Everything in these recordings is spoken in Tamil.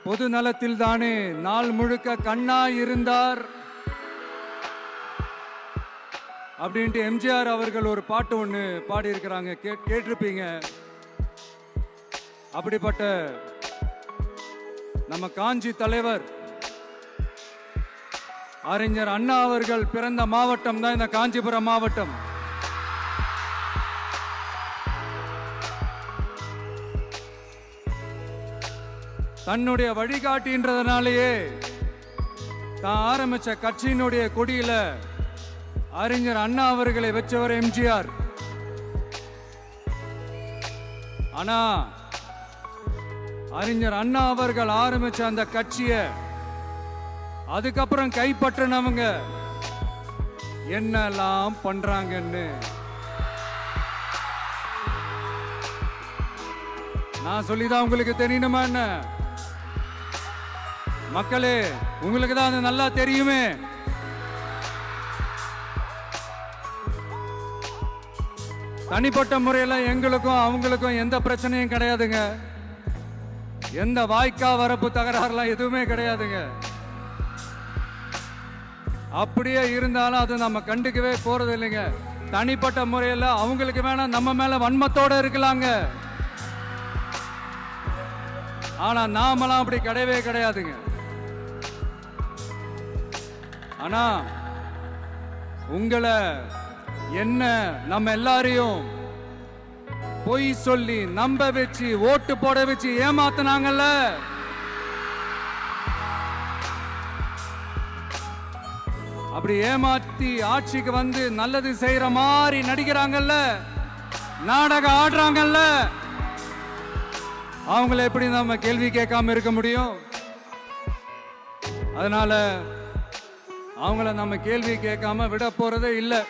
பொது நலத்தில் தானே நாள் முழுக்க கண்ணாய் இருந்தார் அப்படின்ட்டு எம்ஜிஆர் அவர்கள் ஒரு பாட்டு ஒன்று பாடியிருக்கிறாங்க, கேட்டிருப்பீங்க. அப்படிப்பட்ட நம்ம காஞ்சி தலைவர் அறிஞர் அண்ணா அவர்கள் பிறந்த மாவட்டம் தான் இந்த காஞ்சிபுரம் மாவட்டம். தன்னுடைய வழிகாட்டின்றதுனாலேயே தான் ஆரம்பிச்ச கட்சியினுடைய கொடியில அறிஞர் அண்ணா அவர்களை வச்சவர் எம்ஜிஆர். ஆனா அறிஞர் அண்ணா அவர்கள் ஆரம்பிச்ச அந்த கட்சியை அதுக்கப்புறம் கைப்பற்றினவங்க என்னெல்லாம் பண்றாங்கன்னு நான் சொல்லிதான் உங்களுக்கு தெரியணுமா என்ன? மக்களே, உங்களுக்கு தான் அது நல்லா தெரியுமே. தனிப்பட்ட முறையில் எங்களுக்கும் அவங்களுக்கும் எந்த பிரச்சனையும் கிடையாதுங்க. எந்த வாய்க்கா வரப்பு தகராறுலாம் எதுவுமே கிடையாதுங்க. அப்படியே இருந்தாலும் அது நம்ம கண்டுக்கவே போறது இல்லைங்க. தனிப்பட்ட முறையில் அவங்களுக்கு வேணா நம்ம மேல வன்மத்தோட இருக்கலாங்க. ஆனா நாமெல்லாம் அப்படி கிடையவே கிடையாதுங்க. ஆனா உங்களை என்ன நம்ம எல்லாரையும் பொய் சொல்லி நம்ப வச்சு ஓட்டு போட வச்சு ஏமாத்தினாங்கல்ல, அப்படி ஏமாத்தி ஆட்சிக்கு வந்து நல்லது செய்யற மாதிரி நடிக்கிறாங்கல்ல, நாடகம் ஆடுறாங்கல்ல, அவங்கள எப்படி நம்ம கேள்வி கேட்காம இருக்க முடியும்? அதனால அவங்கள நம்ம கேள்வி கேட்காம விட போறதே இல்லை.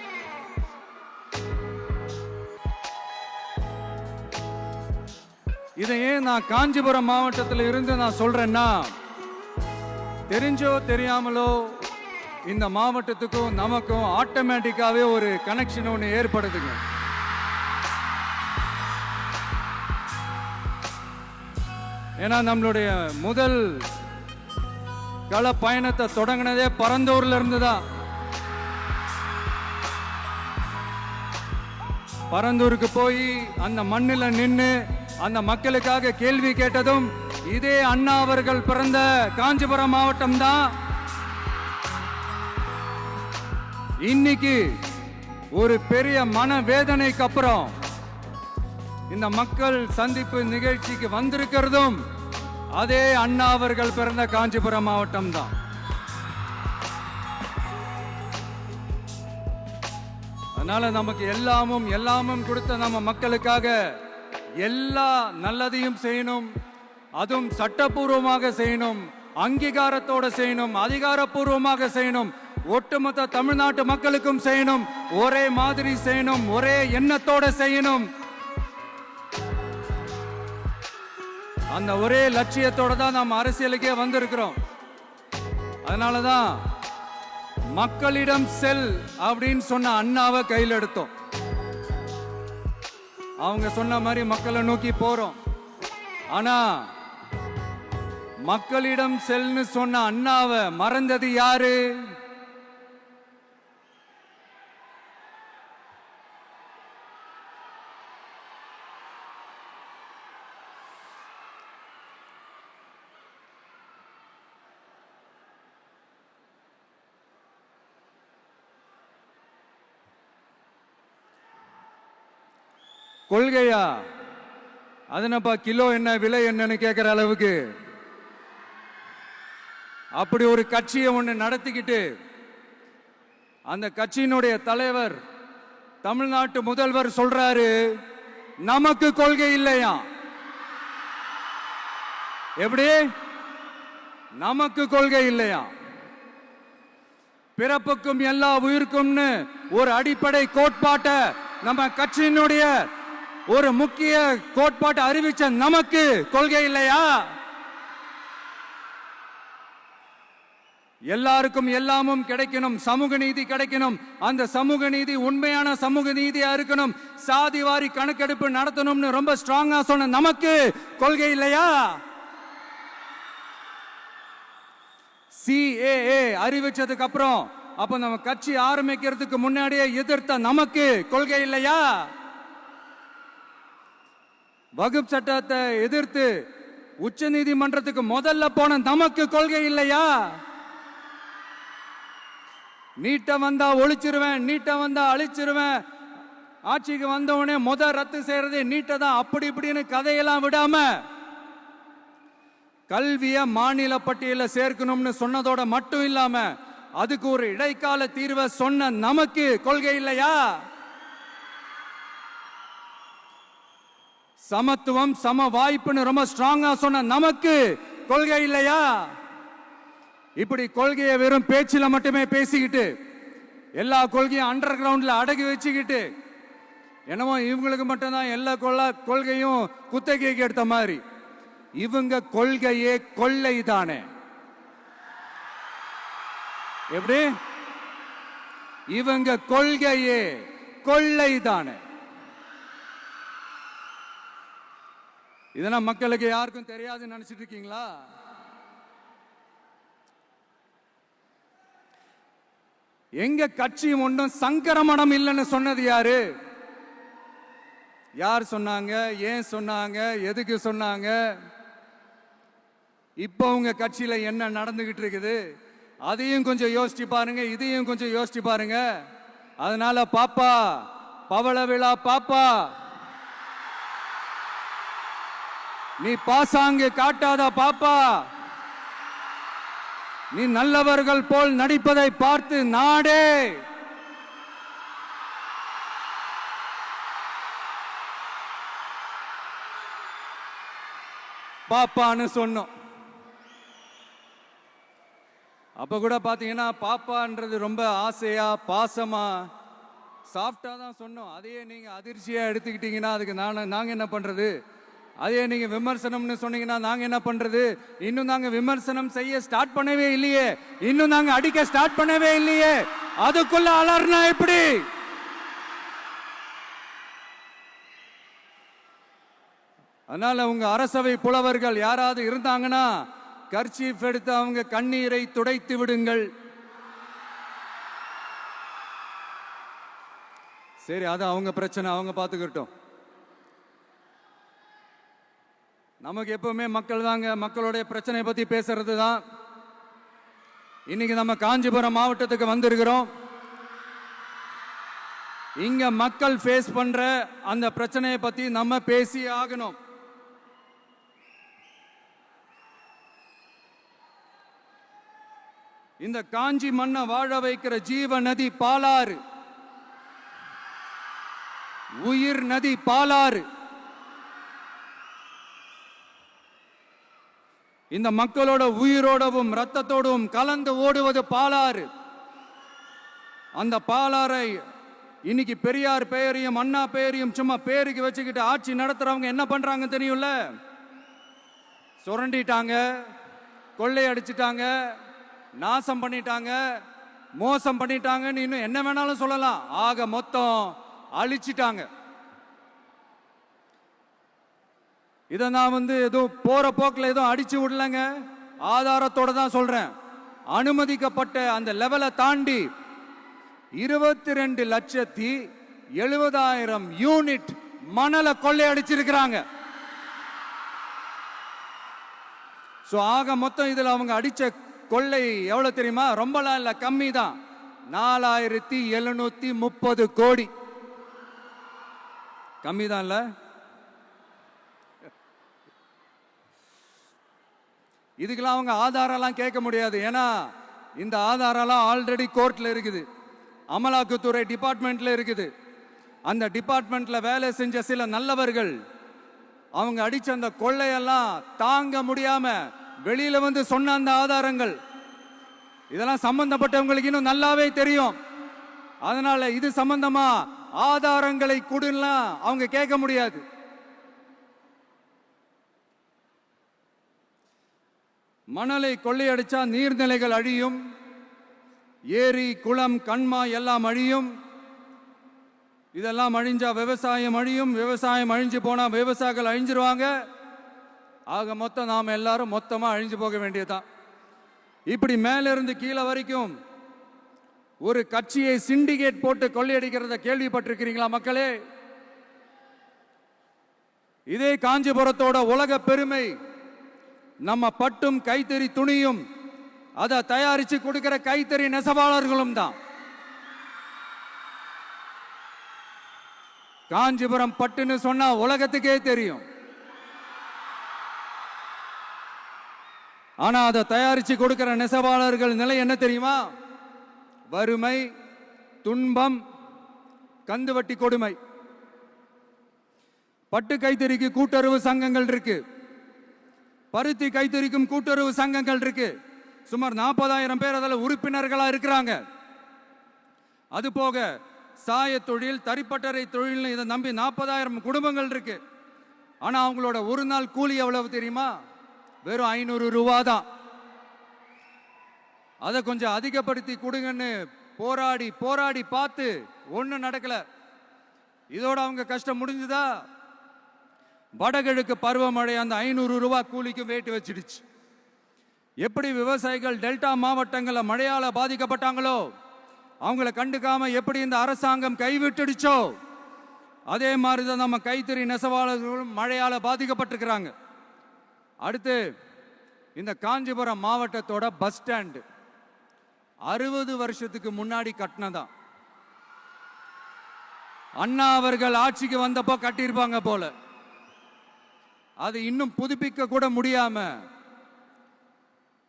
இதை ஏன் நான் காஞ்சிபுரம் மாவட்டத்தில் இருந்து நான் சொல்றேன்னா, தெரிஞ்சோ தெரியாமலோ இந்த மாவட்டத்துக்கும் நமக்கும் ஆட்டோமேட்டிக்காவே ஒரு கனெக்ஷன் ஒன்று ஏற்படுதுங்க. ஏன்னா நம்மளுடைய முதல் கள பயணத்தை தொடங்கினதே பரந்தூர்ல இருந்து தான். பரந்தூருக்கு போய் அந்த மண்ணில் நின்று அந்த மக்களுக்காக கேள்வி கேட்டதும் இதே அண்ணா அவர்கள் பிறந்த காஞ்சிபுரம் மாவட்டம் தான். இன்னைக்கு ஒரு பெரிய மனவேதனைக்கு அப்புறம் இந்த மக்கள் சந்திப்பு நிகழ்ச்சிக்கு வந்திருக்கிறதும் அதே அண்ணா அவர்கள் பிறந்த காஞ்சிபுரம் மாவட்டம் தான். அதனால நமக்கு எல்லாமும் கொடுத்த நம்ம மக்களுக்காக எல்லா நல்லதையும் செய்யணும். அதுவும் சட்டப்பூர்வமாக செய்யணும், அங்கீகாரத்தோட செய்யணும், அதிகாரப்பூர்வமாக செய்யணும், ஒட்டுமொத்த தமிழ்நாட்டு மக்களுக்கும் செய்யணும், ஒரே மாதிரி செய்யணும், ஒரே எண்ணத்தோட செய்யணும். அந்த ஒரே லட்சியத்தோட தான் நாம் அரசியலுக்கே வந்திருக்கிறோம். அதனாலதான் மக்களிடம் செல் அப்படின்னு சொன்ன அண்ணாவை கையில் எடுத்தோம். அவங்க சொன்ன மாதிரி மக்களை நோக்கி போறோம். ஆனா மக்களிடம் செல்னு சொன்ன அண்ணாவை மறந்தது யாரு? கொள்கையா? அதனப்பா கிலோ என்ன விலை என்னன்னு கேட்கிற அளவுக்கு அப்படி ஒரு கட்சியை ஒன்று நடத்திக்கிட்டு அந்த கட்சியினுடைய தலைவர் தமிழ்நாட்டு முதல்வர் சொல்றாரு, நமக்கு கொள்கை இல்லையா? எப்படி நமக்கு கொள்கை இல்லையா? பிறப்புக்கும் எல்லா உயிருக்கும்னு ஒரு அடிப்படை கோட்பாட்டை நம்ம கட்சியினுடைய ஒரு முக்கிய கோட்பாட்டை அறிவிச்ச நமக்கு கொள்கை இல்லையா? எல்லாருக்கும் எல்லாமும் கிடைக்கணும், சமூக நீதி கிடைக்கணும், அந்த சமூக நீதி உண்மையான சமூக நீதியா இருக்கணும், சாதி வாரி கணக்கெடுப்பு நடத்தணும்னு ரொம்ப ஸ்ட்ராங்கா சொன்ன நமக்கு கொள்கை இல்லையா? CAA அறிவிச்சதுக்கு அப்புறம் அப்ப நம்ம கட்சி ஆரம்பிக்கிறதுக்கு முன்னாடியே எதிர்த்த நமக்கு கொள்கை இல்லையா? வகுப்பு சட்டத்தை எதிர்த்து உச்ச நீதிமன்றத்துக்கு முதல்ல போன நமக்கு கொள்கை இல்லையா? நீட்ட வந்தா ஒழிச்சிருவேன், நீட்ட வந்தா அழிச்சிருவேன், ஆட்சிக்கு வந்தவனே ரத்து செய்யறதே நீட்ட தான், அப்படி இப்படின்னு கதையெல்லாம் விடாம கல்விய மாநில பட்டியலில் சேர்க்கணும்னு சொன்னதோட மட்டும் இல்லாம அதுக்கு ஒரு இடைக்கால தீர்வை சொன்ன நமக்கு கொள்கை இல்லையா? சமத்துவம் சம வாய்ப்புன்னு ரொம்ப ஸ்ட்ராங்கா சொன்ன நமக்கு கொள்கை இல்லையா? இப்படி கொள்கையை வெறும் பேச்சில் மட்டுமே பேசிக்கிட்டு எல்லா கொள்கையும் அண்டர் கிரவுண்ட்ல அடக்கி வச்சுக்கிட்டு என்னமோ இவங்களுக்கு மட்டும்தான் எல்லா கொள்கையும் குத்தகைக்கு எடுத்த மாதிரி. இவங்க கொள்கையே கொள்ளை தானே. எப்படி? இவங்க கொள்கையே கொள்ளை தானே. இதெல்லாம் மக்களுக்கு யாருக்கும் தெரியாதுன்னு நினைச்சிட்டு இருக்கீங்களா? எங்க கட்சி ஒன்றும் சங்கரமணம் இல்லைன்னு சொன்னது யாரு? யார் சொன்னாங்க? ஏன் சொன்னாங்க? எதுக்கு சொன்னாங்க? இப்போ உங்க கட்சியில என்ன நடந்துகிட்டு இருக்குது அதையும் கொஞ்சம் யோசிச்சு பாருங்க, இதையும் கொஞ்சம் யோசிச்சு பாருங்க. அதனால பாப்பா, பவள விழா பாப்பா, நீ பாசாங்கு காட்டாத பாப்பா. நீ நல்லவர்கள் போல் நடிப்பதை பார்த்து நாடே பாப்பான்னு சொன்னோம். அப்ப கூட பாத்தீங்கன்னா பாப்பான்றது ரொம்ப ஆசையா பாசமா சாஃப்டா தான் சொன்னோம். அதையே நீங்க அதிர்ச்சியா எடுத்துக்கிட்டீங்கன்னா அதுக்கு நாங்க என்ன பண்றது? அதே நீங்க விமர்சனம்னு சொன்னீங்கன்னா நாங்க என்ன பண்றது? இன்னும் நாங்க விமர்சனம் செய்ய ஸ்டார்ட் பண்ணவே இல்லையே, இன்னும் நாங்க அடிக்க ஸ்டார்ட் பண்ணவே இல்லையே, அதுக்குள்ள அலர்னா எப்படி? அதனால உங்க அரசவை புலவர்கள் யாராவது இருந்தாங்கன்னா கர்ச்சீஃப் எடுத்து அவங்க கண்ணீரை துடைத்து விடுங்கள். சரி, அது அவங்க பிரச்சனை, அவங்க பார்த்துக்கிட்டோம். நமக்கு எப்பவுமே மக்கள் தாங்க, மக்களுடைய பிரச்சனை பத்தி பேசுறது தான். இன்னைக்கு நம்ம காஞ்சிபுரம் மாவட்டத்துக்கு வந்திருக்கிறோம். இங்க மக்கள் ஃபேஸ் பண்ற அந்த பிரச்சனையை பத்தி நம்ம பேசி ஆகணும். இந்த காஞ்சி மண்ணை வாழ வைக்கிற ஜீவ நதி பாலாறு, உயிர் நதி பாலாறு. இந்த மக்களோட உயிரோடவும் ரத்தத்தோடும் கலந்து ஓடுவது பாலாறு. அந்த பாலாறை இன்னைக்கு பெரியார் பெயரையும் அண்ணா பெயரையும் சும்மா பேருக்கு வச்சுக்கிட்டு ஆட்சி நடத்துறவங்க என்ன பண்றாங்க தெரியும்ல? சுரண்டிட்டாங்க, கொள்ளையடிச்சிட்டாங்க, நாசம் பண்ணிட்டாங்க, மோசம் பண்ணிட்டாங்கன்னு இன்னும் என்ன வேணாலும் சொல்லலாம். ஆக மொத்தம் அழிச்சிட்டாங்க. இதை நான் எதுவும் போற போக்கில் எதுவும் அடிச்சு விடலங்க, ஆதாரத்தோட தான் சொல்றேன். அனுமதிக்கப்பட்ட அந்த லெவலை தாண்டி 22,70,000 யூனிட் மணலை கொள்ளையடிச்சிருக்கிறாங்க. ஆக மொத்தம் இதுல அவங்க அடிச்ச கொள்ளை எவ்வளவு தெரியுமா? ரொம்பலாம் இல்ல, கம்மி தான். 4,730 கோடி. கம்மி தான் இல்ல? இதுக்கெல்லாம் அவங்க ஆதாரம்லாம் கேட்க முடியாது. ஏன்னா இந்த ஆதாரம்லாம் ஆல்ரெடி கோர்ட்ல இருக்குது, அமலாக்கத்துறை டிபார்ட்மெண்ட்ல இருக்குது. அந்த டிபார்ட்மெண்ட்ல வேலை செஞ்ச சில நல்லவர்கள் அவங்க அடிச்ச அந்த கொள்ளையெல்லாம் தாங்க முடியாம வெளியில சொன்ன அந்த ஆதாரங்கள், இதெல்லாம் சம்பந்தப்பட்டவங்களுக்கு இன்னும் நல்லாவே தெரியும். அதனால இது சம்பந்தமா ஆதாரங்களை கொடுலாம் அவங்க கேட்க முடியாது. மணலை கொள்ளையடிச்சா நீர்நிலைகள் அழியும், ஏரி குளம் கண்மா எல்லாம் அழியும். இதெல்லாம் அழிஞ்சா விவசாயம் அழியும், விவசாயம் அழிஞ்சு போனா விவசாயிகள் அழிஞ்சிருவாங்க. ஆக மொத்தம் நாம் எல்லாரும் மொத்தமா அழிஞ்சு போக வேண்டியதுதான். இப்படி மேல இருந்து கீழே வரைக்கும் ஒரு கட்சியை சிண்டிகேட் போட்டு கொள்ளையடிக்கிறத கேள்விப்பட்டிருக்கிறீங்களா மக்களே? இதே காஞ்சிபுரத்தோட உலக பெருமை நம்ம பட்டும் கைத்தறி துணியும் அதை தயாரிச்சு கொடுக்கிற கைத்தறி நெசவாளர்களும் தான். காஞ்சிபுரம் பட்டுன்னு சொன்னா உலகத்துக்கே தெரியும். ஆனா அதை தயாரிச்சு கொடுக்கிற நெசவாளர்கள் நிலை என்ன தெரியுமா? வறுமை, துன்பம், கந்துவட்டி கொடுமை. பட்டு கைத்தறிக்கு கூட்டுறவு சங்கங்கள் இருக்கு, பருத்தி கைத்தறிக்கும் கூட்டுறவு சங்கங்கள் இருக்கு. சுமார் 40,000 பேர் அதில் உறுப்பினர்களா இருக்கிறாங்க. அது போக சாய தொழில், தறிப்பட்டறை தொழில் இதை நம்பி 40,000 குடும்பங்கள் இருக்கு. ஆனா அவங்களோட ஒரு நாள் கூலி எவ்வளவு தெரியுமா? வெறும் 500 ரூபா தான். அதை கொஞ்சம் அதிகப்படுத்தி கொடுங்கன்னு போராடி போராடி பார்த்து ஒன்றும் நடக்கல. இதோட அவங்க கஷ்டம் முடிஞ்சுதா? வடகிழக்கு பருவமழை அந்த 500 ரூபா கூலிக்கு வேட்டு வச்சிடுச்சு. எப்படி விவசாயிகள் டெல்டா மாவட்டங்களில் மழையால பாதிக்கப்பட்டாங்களோ, அவங்கள கண்டுக்காம எப்படி இந்த அரசாங்கம் கைவிட்டுடுச்சோ, அதே மாதிரிதான் நம்ம கைத்தறி நெசவாளர்களும் மழையால பாதிக்கப்பட்டிருக்கிறாங்க. அடுத்து இந்த காஞ்சிபுரம் மாவட்டத்தோட பஸ் ஸ்டாண்டு 60 வருஷத்துக்கு முன்னாடி கட்டினதான். அண்ணா அவர்கள் ஆட்சிக்கு வந்தப்போ கட்டியிருப்பாங்க போல. அது இன்னும் புதுப்பிக்க கூட முடியாம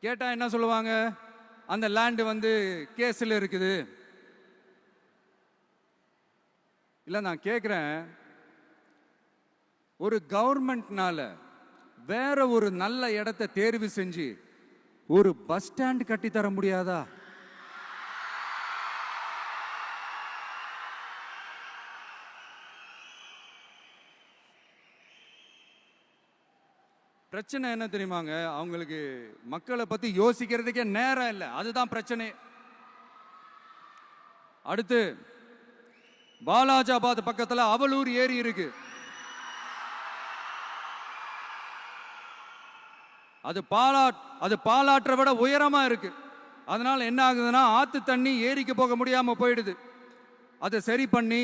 கேட்டா என்ன சொல்லுவாங்க? அந்த லேண்ட் வந்து கேஸ்ல இருக்குது. இல்ல நான் கேட்கிறேன், ஒரு கவர்மெண்ட்னால வேற ஒரு நல்ல இடத்தை தேர்வு செஞ்சு ஒரு பஸ் ஸ்டாண்ட் கட்டி தர முடியாதா? பிரச்சனை என்ன தெரியுமாங்க? அவங்களுக்கு மக்களை பத்தி யோசிக்கிறதுக்கே நேரம் இல்லை. அதுதான் பிரச்சனை. அடுத்து பாலாஜாபாத் பக்கத்துல அவலூர் ஏரி இருக்கு. அது பாலாற்றை விட உயரமா இருக்கு. அதனால என்ன ஆகுதுன்னா, ஆத்து தண்ணி ஏரிக்கு போக முடியாம போயிடுது. அதை சரி பண்ணி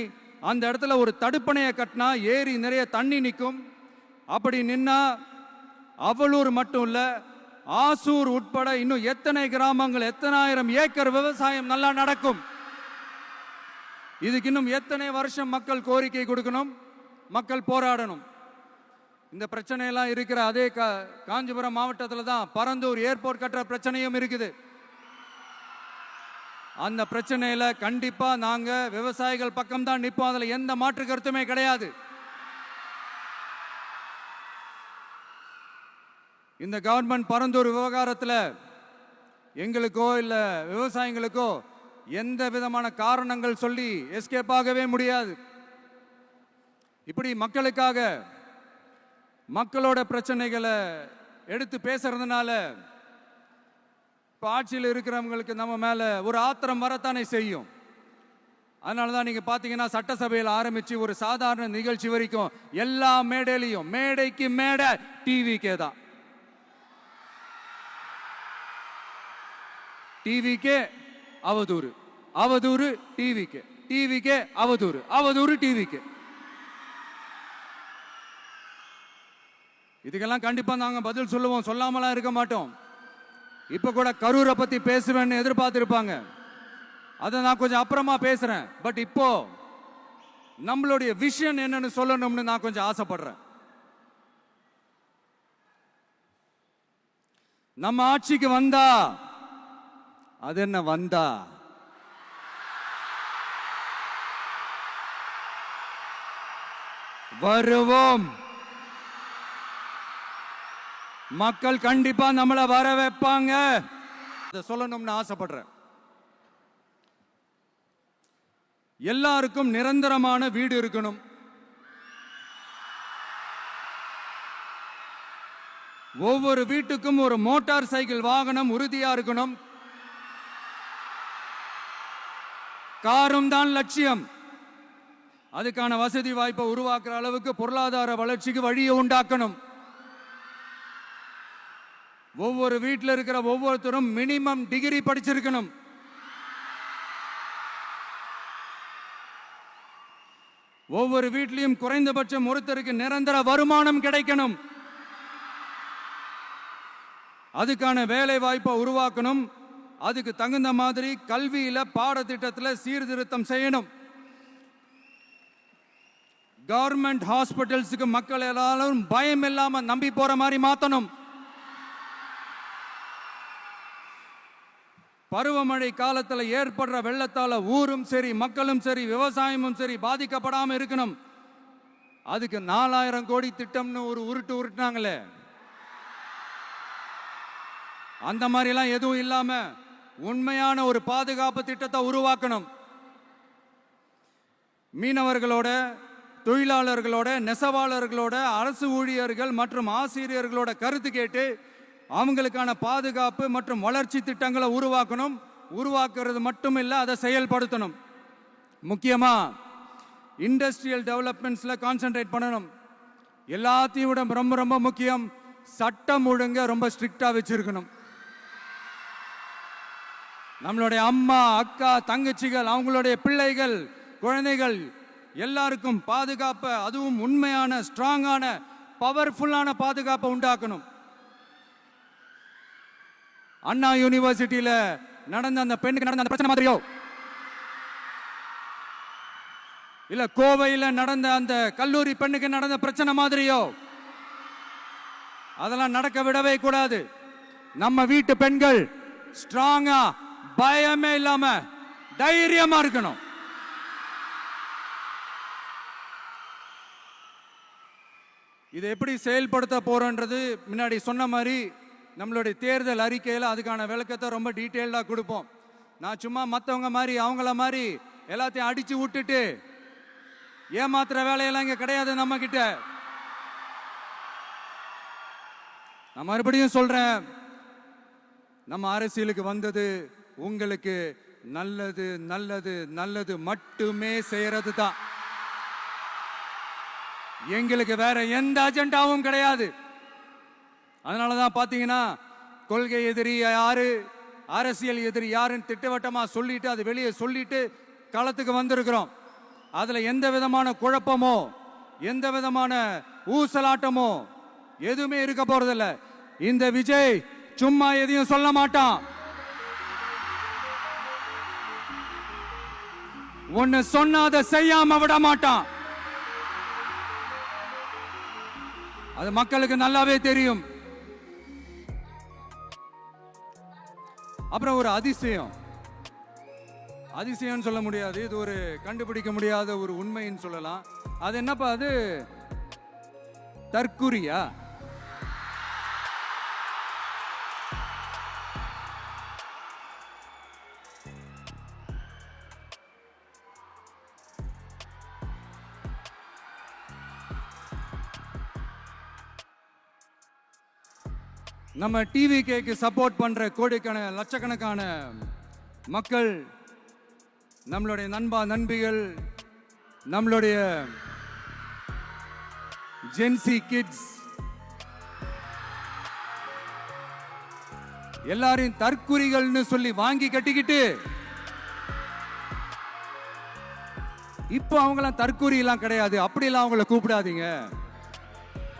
அந்த இடத்துல ஒரு தடுப்பணையை கட்டினா ஏரி நிறைய தண்ணி நிற்கும். அப்படி நின்னா அவலூர் மட்டும் இல்ல, ஆசூர் உட்பட இன்னும் எத்தனை கிராமங்கள், எத்தனை ஆயிரம் ஏக்கர் விவசாயம் நல்லா நடக்கும். இதுக்கு இன்னும் எத்தனை வருஷம் மக்கள் கோரிக்கை கொடுக்கணும், மக்கள் போராடணும். இந்த பிரச்சனையெல்லாம் இருக்கிற அதே காஞ்சிபுரம் மாவட்டத்தில் தான் பரந்தூர் ஏர்போர்ட் கட்டுற பிரச்சனையும் இருக்குது. அந்த பிரச்சனையில கண்டிப்பா நாங்க விவசாயிகள் பக்கம் தான் நிற்போம். அதுல எந்த மாற்று கருத்துமே கிடையாது. இந்த கவர்மெண்ட் பரந்தூர் விவகாரத்தில் எங்களுக்கோ இல்ல விவசாயிகளுக்கோ எந்த விதமான காரணங்கள் சொல்லி எஸ்கேப் ஆகவே முடியாது. இப்படி மக்களுக்காக மக்களோட பிரச்சனைகளை எடுத்து பேசுறதுனால இப்போ ஆட்சியில் இருக்கிறவங்களுக்கு நம்ம மேல ஒரு ஆத்திரம் வரத்தானே செய்யும். அதனாலதான் நீங்க பாத்தீங்கன்னா சட்டசபையில் ஆரம்பிச்சு ஒரு சாதாரண நிகழ்ச்சி வரைக்கும் எல்லா மேடையிலையும் மேடைக்கு மேடை டிவிக்கே தான். டிவிக்கே அவதூறு, அவதூறு டிவிக்கே, டிவிக்கே அவதூறு, அவதூறு டிவிக்கே. இதுக்கெல்லாம் கண்டிப்பா நாங்க பதில் சொல்லுவோம், சொல்லாமலாம் இருக்க மாட்டோம். இப்ப கூட கரூரை பத்தி பேசுவேன்னு எதிர்பார்த்திருப்பாங்க. அதை நான் கொஞ்சம் அப்புறமா பேசுறேன். பட் இப்போ நம்மளுடைய விஷன் என்னன்னு சொல்லணும்னு நான் கொஞ்சம் ஆசைப்படுறேன். நம்ம ஆட்சிக்கு வந்தா அது என்ன வந்தா வருவோம். மக்கள் கண்டிப்பா நம்மளை வர வைப்பாங்க. அதை சொல்லணும்னு ஆசைப்படுறேன். எல்லாருக்கும் நிரந்தரமான வீடு இருக்கணும். ஒவ்வொரு வீட்டுக்கும் ஒரு மோட்டார் சைக்கிள் வாகனம் உறுதியா இருக்கணும். காரும் தான் லட்சியம். அதுக்கான வசதி வாய்ப்பை உருவாக்குற அளவுக்கு பொருளாதார வளர்ச்சிக்கு வழியை உண்டாக்கணும். ஒவ்வொரு வீட்டில் இருக்கிற ஒவ்வொருத்தரும் மினிமம் டிகிரி படிச்சிருக்கணும். ஒவ்வொரு வீட்லையும் குறைந்தபட்சம் ஒருத்தருக்கு நிரந்தர வருமானம் கிடைக்கணும். அதுக்கான வேலை வாய்ப்பை உருவாக்கணும். அதுக்கு தகுந்த மாதிரி கல்வியில பாடத்திட்டத்தில் சீர்திருத்தம் செய்யணும். கவர்மெண்ட் ஹாஸ்பிட்டல்ஸுக்கு மக்கள் எல்லாரும் பயம் இல்லாம நம்பி போற மாதிரி மாத்தணும். பருவமழை காலத்தில் ஏற்படுற வெள்ளத்தால ஊரும் சரி மக்களும் சரி விவசாயமும் சரி பாதிக்கப்படாம இருக்கணும். அதுக்கு 4000 கோடி திட்டம்னு ஒரு உருட்டுனாங்களே, அந்த மாதிரிலாம் எதுவும் இல்லாம உண்மையான ஒரு பாதுகாப்பு திட்டத்தை உருவாக்கணும். மீனவர்களோட, தொழிலாளர்களோட, நெசவாளர்களோட, அரசு ஊழியர்கள் மற்றும் ஆசிரியர்களோட கருத்து கேட்டு அவங்களுக்கான பாதுகாப்பு மற்றும் வளர்ச்சி திட்டங்களை உருவாக்கணும். உருவாக்குறது மட்டும் இல்லை, அதை செயல்படுத்தணும். முக்கியமா இண்டஸ்ட்ரியல் டெவலப்மெண்ட்ஸ்ல கான்சென்ட்ரேட் பண்ணணும். எல்லாத்தையும் விட ரொம்ப ரொம்ப முக்கியம், சட்டம் ஒழுங்க ரொம்ப ஸ்ட்ரிக்டா வச்சிருக்கணும். நம்மளுடைய அம்மா, அக்கா, தங்கச்சிகள், அவங்களுடைய பிள்ளைகள், குழந்தைகள் எல்லாருக்கும் பாதுகாப்பை, அதுவும் உண்மையான ஸ்ட்ராங்கான பவர்ஃபுல்லான பாதுகாப்பை உண்டாக்கணும். அண்ணா யூனிவர்சிட்டியில நடந்த அந்த பெண்ணுக்கு நடந்த அந்த பிரச்சனை மாதிரியோ, இல்ல கோவையில் நடந்த அந்த கல்லூரி பெண்ணுக்கு நடந்த பிரச்சனை மாதிரியோ அதெல்லாம் நடக்க விடவே கூடாது. நம்ம வீட்டு பெண்கள் ஸ்ட்ராங்கா, பயமே இல்லாம தைரியமா இருக்கணும். இதை எப்படி செயல்படுத்த போறோன்றது முன்னாடி சொன்ன மாதிரி நம்மளுடைய தேர்தல் அறிக்கையில் அதுக்கான விளக்கத்தை ரொம்ப டீட்டெயில்டாக கொடுப்போம். நான் சும்மா மற்றவங்க மாதிரி அவங்கள மாதிரி எல்லாத்தையும் அடிச்சு விட்டுட்டு ஏமாத்துற வேலையெல்லாம் இங்கே கிடையாது நம்ம கிட்ட. நான் மறுபடியும் சொல்றேன், நம்ம அரசியலுக்கு வந்தது உங்களுக்கு நல்லது நல்லது நல்லது மட்டுமே செய்யறது தான். எங்களுக்கு வேற எந்த அஜெண்டாவும் கிடையாது. அதனாலதான் பாத்தீங்கன்னா கொள்கை எதிரி யாரு, அரசியல் எதிரி யாருன்னு திட்டவட்டமா சொல்லிட்டு அது வெளியே சொல்லிட்டு களத்துக்கு வந்திருக்கிறோம். அதுல எந்த விதமான குழப்பமோ எந்த விதமான ஊசலாட்டமோ எதுவுமே இருக்க போறதில்ல. இந்த விஜய் சும்மா எதையும் சொல்ல மாட்டான். ஒன்னு சொன்னா அதை செய்யாம விட மாட்டான். அது மக்களுக்கு நல்லாவே தெரியும். அப்புறம் ஒரு அதிசயம் சொல்ல முடியாது, இது ஒரு கண்டுபிடிக்க முடியாத ஒரு உண்மைன்னு சொல்லலாம். அது என்னப்பா, அது தற்குறியா? நம்ம டிவிகேக்கு சப்போர்ட் பண்ற கோடிக்கணக்கான லட்சக்கணக்கான மக்கள், நம்மளுடைய நண்பிகள், நம்மளுடைய ஜென்சி கிட்ஸ் எல்லாரையும் தற்குறிகள்னு சொல்லி வாங்கி கட்டிக்கிட்டு இப்போ அவங்களாம் தற்குறி எல்லாம் கிடையாது, அப்படிலாம் அவங்கள கூப்பிடாதீங்க,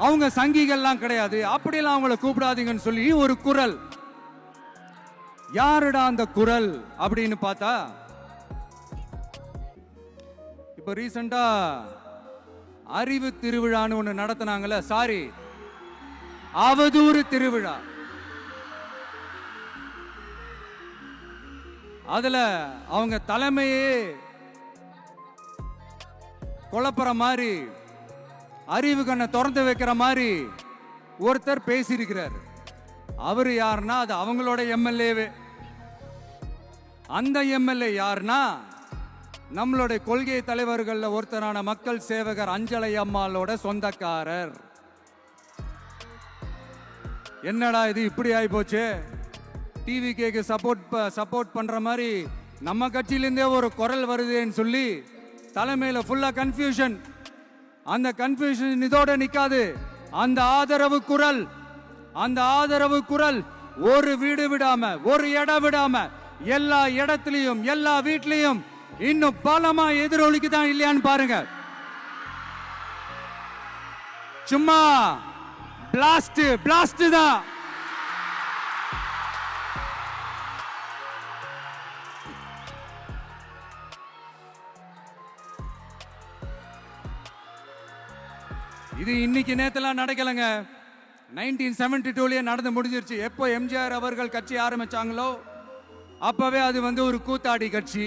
அவங்க சங்கிகள்லாம் கிடையாது, அப்படியெல்லாம் அவங்கள கூப்பிடாதீங்கன்னு சொல்லி ஒரு குரல். யாருடா அந்த குரல் அப்படின்னு பார்த்தா, இப்ப ரீசெண்டா அறிவு திருவிழான்னு ஒண்ணு நடத்தினாங்கல்ல, சாரி அவதூறு திருவிழா. அதுல அவங்க தலைமையே குழப்பற மாதிரி, அறிவு கண்ணை திறந்து வைக்கிற மாதிரி ஒருத்தர் பேசியிருக்கிறார். அவரு யாருன்னா அது அவங்களோட எம்எல்ஏவே. அந்த எம்எல்ஏ யாருன்னா நம்மளுடைய கொள்கை தலைவர்கள்ல ஒருத்தரான மக்கள் சேவகர் அஞ்சலை அம்மாளோட சொந்தக்காரர். என்னடா இது இப்படி ஆகி போச்சு, டிவிகேக்கு சப்போர்ட் பண்ற மாதிரி நம்ம கட்சியிலிருந்தே ஒரு குரல் வருதுன்னு சொல்லி தலைமையில ஃபுல்லா கன்ஃபியூஷன். அந்த கன்ஃபியூஷன் இதோட நிக்காது, அந்த ஆதரவு குரல் அந்த ஆதரவு குரல் ஒரு வீடு விடாம, ஒரு இடம் விடாம, எல்லா இடத்திலையும், எல்லா வீட்லயும் இன்னும் பலமா எதிரொலிக்குதான் இல்லையான்னு பாருங்க. சும்மா பிளாஸ்ட் தான். இது இன்னைக்கு நேத்தெல்லாம் நடக்கலங்க. 1972லயே நடந்து முடிஞ்சிருச்சு. எப்போ எம்ஜிஆர் அவர்கள் கட்சி ஆரம்பிச்சாங்களோ அப்பவே அது ஒரு கூத்தாடி கட்சி.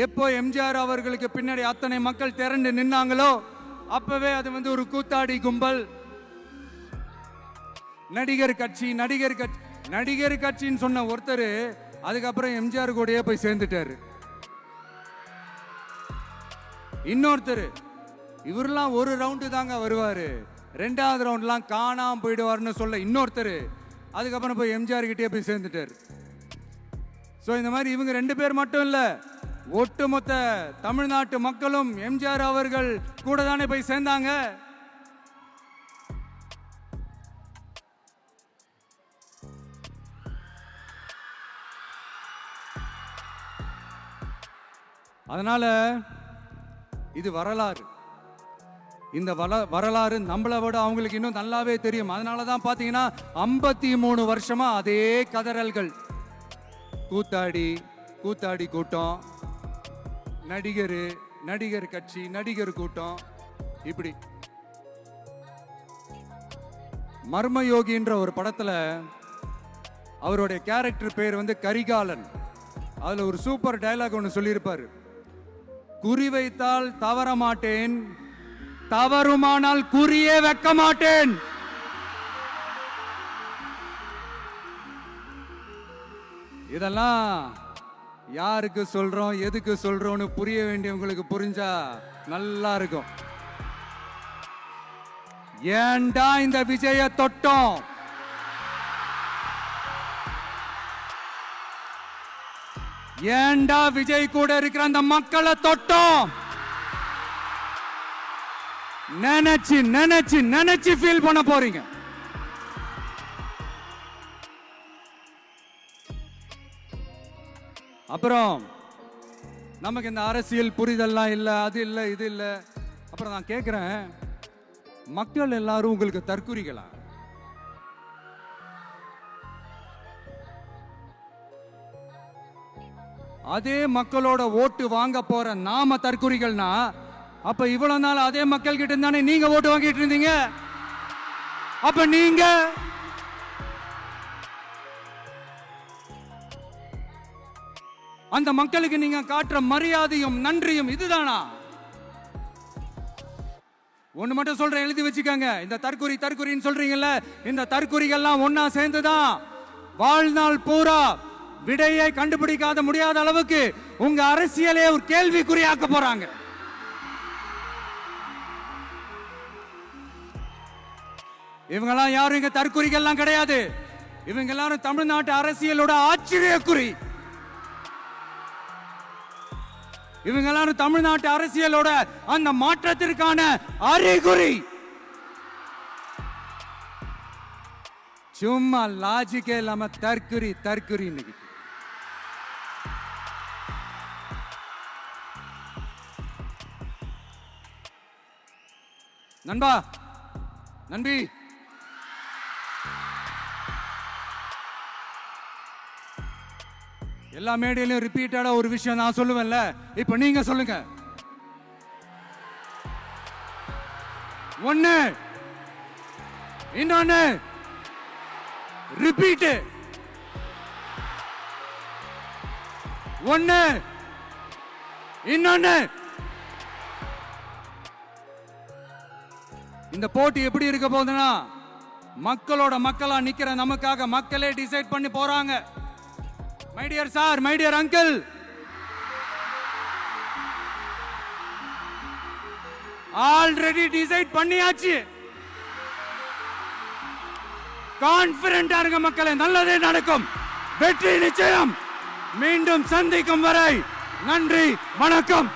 எப்போ எம்ஜிஆர் அவர்களுக்கு பின்னாடி அத்தனை மக்கள் திரண்டு நின்னாங்களோ அப்பவே அது ஒரு கூத்தாடி கும்பல். நடிகர் கட்சின்னு சொன்ன ஒருத்தர் அதுக்கப்புறம் எம்ஜிஆர் கூடயே போய் சேர்ந்துட்டாரு. இன்னொருத்தர் இவரெல்லாம் ஒரு ரவுண்டு தாங்க வருவாரு, ரெண்டாவது ரவுண்ட்லாம் காணாம போயிடுவார்னு சொல்ல இன்னொருத்தர் அதுக்கப்புறம் போய் எம்ஜிஆர் கிட்டே போய் சேர்ந்துட்டார். ஸோ இந்த மாதிரி இவங்க 2 பேர் மட்டும் இல்ல, ஒட்டுமொத்த தமிழ்நாட்டு மக்களும் எம்ஜிஆர் அவர்கள் கூட தானே போய் சேர்ந்தாங்க. அதனால இது வரலாறு. இந்த வரலாறு நம்மளை விட அவங்களுக்கு இன்னும் நல்லாவே தெரியும். அதனாலதான் பாத்தீங்கன்னா 53 வருஷமா அதே கதறல்கள். கூத்தாடி கூட்டம், நடிகர் கட்சி, நடிகர் கூட்டம், இப்படி. மர்மயோகின்ற ஒரு படத்துல அவருடைய கேரக்டர் பேர் கரிகாலன். அதுல ஒரு சூப்பர் டயலாக் ஒன்று சொல்லியிருப்பாரு. குறி வைத்தால் தவற மாட்டேன், தவறுமானால் குறியே வைக்க மாட்டேன். இதெல்லாம் யாருக்கு சொல்றோம், எதுக்கு சொல்றோம்னு புரிய வேண்டியவங்களுக்கு புரிஞ்சா நல்லா இருக்கும். ஏண்டா இந்த விஜய தொட்டோம், ஏண்டா விஜய் கூட இருக்கிற அந்த மக்களை தொட்டோம் நினைச்சு ஃபீல் பண்ண போறீங்க. அப்புறம் நமக்கு இந்த அரசியல் புரிதல்லாம் இல்ல, அது இல்ல, இது இல்ல. அப்புறம் நான் கேட்கிறேன், மக்கள் எல்லாரும் உங்களுக்கு தற்குறிகளா? அதே மக்களோட ஓட்டு வாங்க போற நாம தற்குறிகள்னா, அப்ப இவ்வளவு நாள் அதே மக்கள் கிட்ட தானே நீங்க ஓட்டு வாங்கிட்டு இருந்தீங்க. அப்ப நீங்க அந்த மக்களுக்கு நீங்க காட்டுற மரியாதையும் நன்றியும் இதுதானா? ஒண்ணு மட்டும் சொல்றேன், எழுதி வச்சுக்கோங்க. இந்த தற்குறின்னு சொல்றீங்கல்ல, இந்த தற்குறிகள்லாம் ஒன்னா சேர்ந்துதான் வாழ்நாள் பூரா விடையை கண்டுபிடிக்காத முடியாத அளவுக்கு உங்க அரசியலே ஒரு கேள்விக்குறியாக்க போறாங்க. இவங்கெல்லாம் யாரும் இங்க தற்குறிகள்லாம் கிடையாது. இவங்க எல்லாரும் தமிழ்நாட்டு அரசியலோட ஆச்சரியக்குறி. இவங்க எல்லாரும் தமிழ்நாட்டு அரசியலோட அந்த மாற்றத்திற்கான அறிகுறி. சும்மா லாஜிக்கே இல்லாம தற்குறி. நண்பி, எல்லா மேடையிலும் ரிப்பீட்டடா ஒரு விஷயம் நான் சொல்லுவேன்ல, இப்ப நீங்க சொல்லுங்க. ஒண்ணு, இன்னொன்னு, ரிப்பீட். ஒண்ணு, இன்னொன்னு. இந்த போட்டி எப்படி இருக்க போகுதுன்னா, மக்களோட மக்களா நிக்கிற நமக்காக மக்களே டிசைட் பண்ணி போறாங்க. My dear sir, my dear uncle, already decide பண்ணியாச்சு. கான்பிடென்டா இருக்க மக்களே, நல்லதே நடக்கும், வெற்றி நிச்சயம். மீண்டும் சந்திக்கும் வரை நன்றி, வணக்கம்.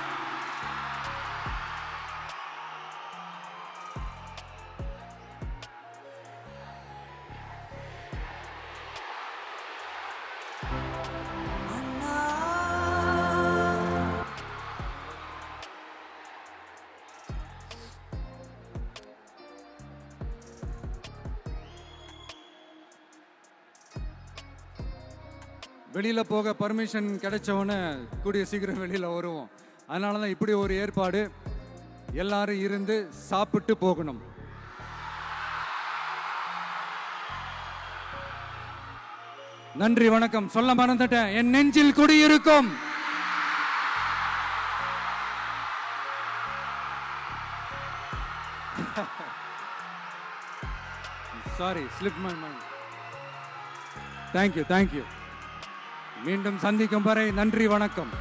வெளியில போக பர்மிஷன் கிடைச்சவொன்னே கூடிய சீக்கிரம் வெளியில வருவோம். அதனால தான் இப்படி ஒரு ஏற்பாடு. எல்லாரும் இருந்து சாப்பிட்டு போகணும். நன்றி, வணக்கம். சொல்ல மறந்துட்டேன், என் நெஞ்சில் குடியிருக்கும் sorry, slip my mind. Thank you. மீண்டும் சந்திக்கும் வரை நன்றி, வணக்கம்.